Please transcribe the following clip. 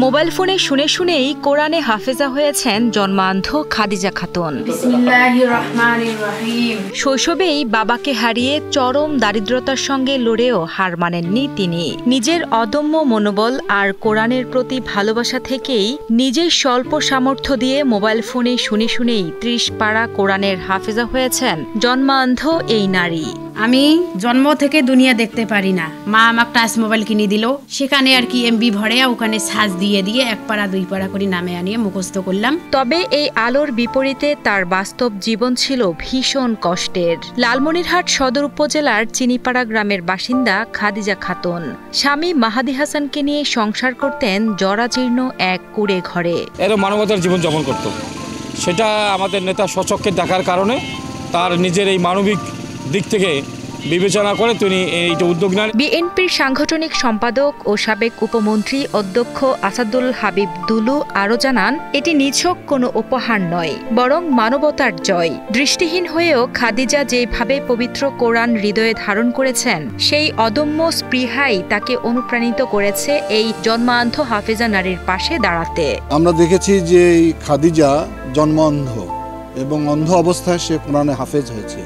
Mobile ফোনে শুনে শুনেই কোরআনে হাফেজা হয়েছেন জন্মান্ধ খাদিজা খাতুন। বিসমিল্লাহির রহমানির রহিম। শৈশবেই বাবাকে হারিয়ে চরম দারিদ্রতার সঙ্গে লড়েও হার মানেননি তিনি। নিজের অদম্য মনোবল আর কোরআনের প্রতি ভালোবাসা থেকেই নিজের স্বল্প সামর্থ্য দিয়ে মোবাইল ফোনে শুনে শুনেই ৩০ পারা কোরআনের হাফেজা হয়েছেন জন্মান্ধ এই নারী। আমি জন্ম থেকে দুনিয়া দেখতে পারি না, মা আমাকে টাচ মোবাইল কিনে দিল, সেখানে আর কি এমবি ভরে ওখানে সাজ দিয়ে 1 পারা 2 পারা করে নামে আনিয়ে মুখস্থ করলাম। তবে এই আলোর বিপরীতে তার বাস্তব জীবন ছিল ভীষণ কষ্টের। লালমনিরহাট সদর উপজেলার চিনিপাড়া গ্রামের বাসিন্দা খাদিজা খাতুন স্বামী মাহাদি হাসানকে নিয়ে সংসার করতেন জরাজীর্ণ এক কুড়ে ঘরে। এরা মানবতার জীবন যাপন করত, সেটা আমাদের নেতা স্বচক্ষে দেখার কারণে তার নিজের এই মানবিক দিক থেকে বিবেচনা করে তিনি এইটা উদ্যোগ নেন। বিএনপির সাংগঠনিক সম্পাদক ও সাবেক উপমন্ত্রী অধ্যক্ষ আসাদুল হাবিব দুলু আরও জানান, এটি নিছক কোনো উপহার নয়, বরং মানবতার জয়। দৃষ্টিহীন হয়েও খাদিজা যেভাবে পবিত্র কোরআন হৃদয়ে ধারণ করেছেন, সেই অদম্য স্পৃহাই তাকে অনুপ্রাণিত করেছে এই জন্মান্ধ হাফেজা নারীর পাশে দাঁড়াতে। আমরা দেখেছি যে খাদিজা জন্ম অন্ধ এবং অন্ধ অবস্থায় সে কোরআনে হাফেজ হয়েছে।